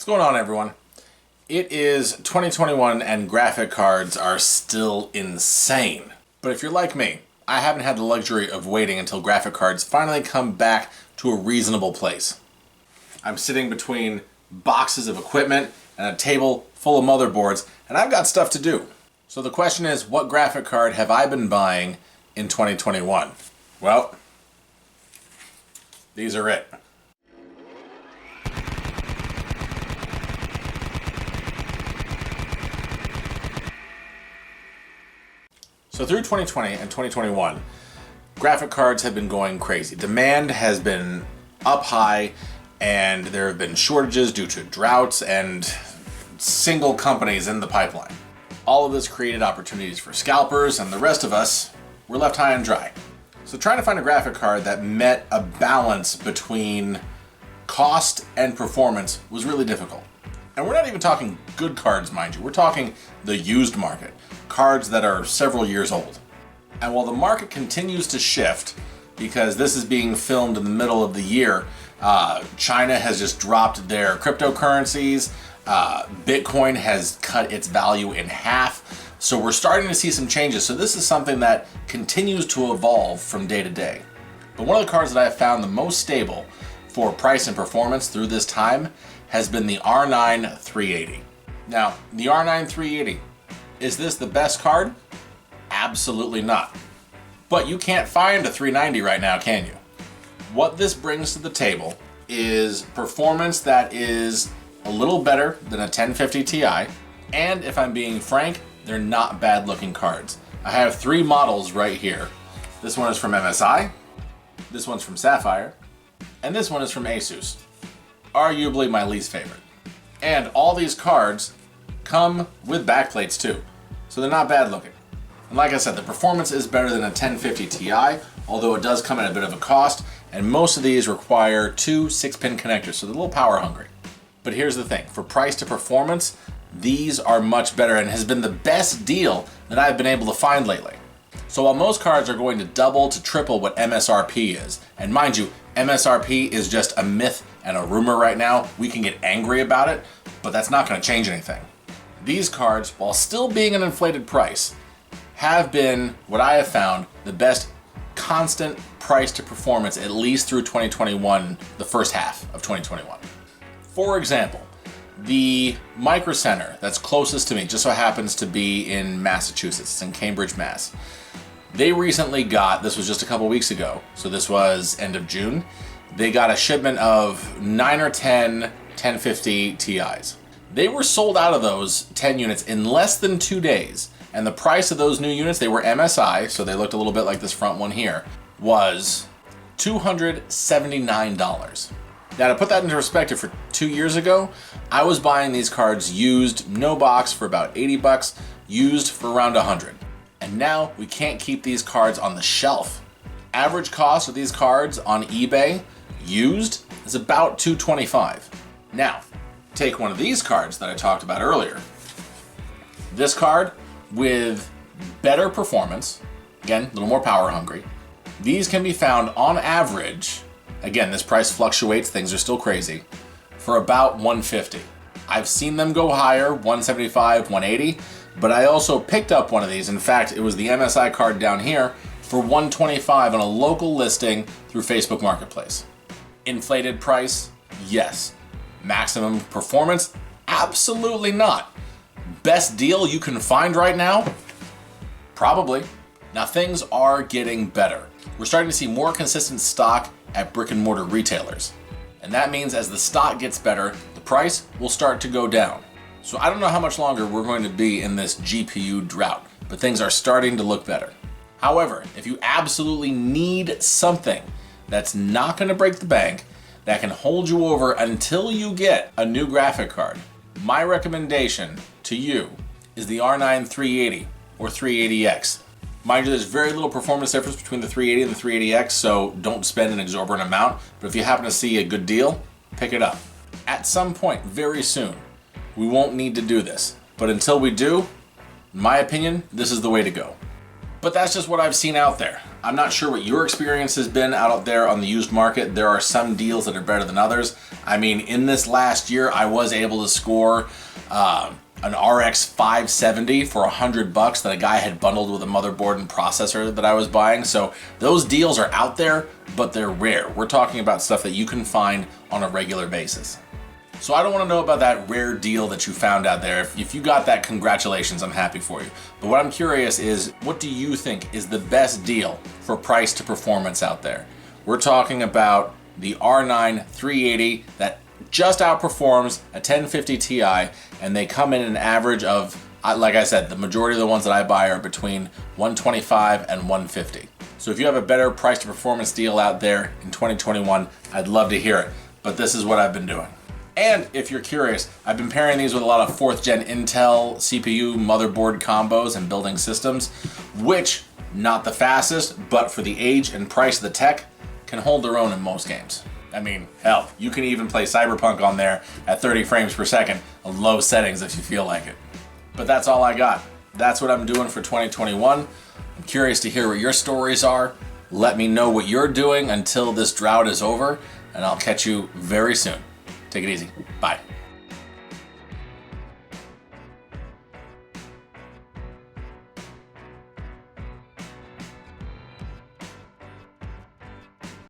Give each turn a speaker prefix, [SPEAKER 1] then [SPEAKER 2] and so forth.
[SPEAKER 1] going on, everyone? It is 2021 and graphic cards are still insane. But if you're like me, I haven't had the luxury of waiting until graphic cards finally come back to a reasonable place. I'm sitting between boxes of equipment and a table full of motherboards, and I've got stuff to do. So the question is, what graphic card have I been buying in 2021? Well, these are it. So through 2020 and 2021, graphic cards have been going crazy. Demand has been up high, and there have been shortages due to droughts and single companies in the pipeline. All of this created opportunities for scalpers, and the rest of us were left high and dry. So trying to find a graphic card that met a balance between cost and performance was really difficult. And we're not even talking good cards, mind you. We're talking the used market. Cards that are several years old. And while the market continues to shift, because this is being filmed in the middle of the year, China has just dropped their cryptocurrencies, Bitcoin has cut its value in half, so we're starting to see some changes. So this is something that continues to evolve from day to day. But one of the cards that I have found the most stable for price and performance through this time has been the R9 380. Now, the R9 380, is this the best card? Absolutely not. But you can't find a 390 right now, can you? What this brings to the table is performance that is a little better than a 1050 Ti, and if I'm being frank, they're not bad looking cards. I have three models right here. This one is from MSI, this one's from Sapphire, and this one is from Asus. Arguably my least favorite. And all these cards come with backplates too, so they're not bad looking. And like I said, the performance is better than a 1050 Ti, although it does come at a bit of a cost, and most of these require two 6-pin connectors, so they're a little power hungry. But here's the thing, for price to performance, these are much better and has been the best deal that I've been able to find lately. So while most cards are going to double to triple what MSRP is, and mind you, MSRP is just a myth and a rumor right now, we can get angry about it, but that's not going to change anything. These cards, while still being an inflated price, have been, what I have found, the best constant price to performance at least through 2021, the first half of 2021. For example, the Micro Center that's closest to me just so happens to be in Massachusetts. It's in Cambridge, Mass. They recently got, this was just a couple weeks ago, so this was end of June, they got a shipment of 9 or 10 1050 Ti's. They were sold out of those 10 units in less than 2 days, and the price of those new units, they were MSI, so they looked a little bit like this front one here, was $279. Now to put that into perspective, for 2 years ago, I was buying these cards used, no box, for about 80 bucks, used for around 100. And now we can't keep these cards on the shelf. Average cost of these cards on eBay, used, is about $225. Now, take one of these cards that I talked about earlier. This card with better performance, again, a little more power hungry. These can be found on average, again, this price fluctuates, things are still crazy, for about $150. I've seen them go higher, $175, $180, but I also picked up one of these. In fact, it was the MSI card down here for $125 on a local listing through Facebook Marketplace. Inflated price? Yes. Maximum performance? Absolutely not. Best deal you can find right now? Probably. Now things are getting better. We're starting to see more consistent stock at brick and mortar retailers. And that means as the stock gets better, the price will start to go down. So I don't know how much longer we're going to be in this GPU drought, but things are starting to look better. However, if you absolutely need something that's not going to break the bank, that can hold you over until you get a new graphic card, my recommendation to you is the R9 380 or 380X. Mind you, there's very little performance difference between the 380 and the 380X, so don't spend an exorbitant amount, but if you happen to see a good deal, pick it up. At some point, very soon, we won't need to do this, but until we do, in my opinion, this is the way to go. But that's just what I've seen out there. I'm not sure what your experience has been out there on the used market. There are some deals that are better than others. I mean, in this last year, I was able to score an RX 570 for $100 that a guy had bundled with a motherboard and processor that I was buying. So those deals are out there, but they're rare. We're talking about stuff that you can find on a regular basis. So I don't want to know about that rare deal that you found out there. If you got that, congratulations, I'm happy for you. But what I'm curious is, what do you think is the best deal for price to performance out there? We're talking about the R9 380 that just outperforms a 1050 Ti, and they come in an average of, like I said, the majority of the ones that I buy are between 125 and 150. So if you have a better price to performance deal out there in 2021, I'd love to hear it. But this is what I've been doing. And if you're curious, I've been pairing these with a lot of 4th gen Intel CPU motherboard combos and building systems, which, not the fastest, but for the age and price of the tech, can hold their own in most games. I mean, hell, you can even play Cyberpunk on there at 30 frames per second on low settings if you feel like it. But that's all I got. That's what I'm doing for 2021. I'm curious to hear what your stories are. Let me know what you're doing until this drought is over, and I'll catch you very soon. Take it easy. Bye.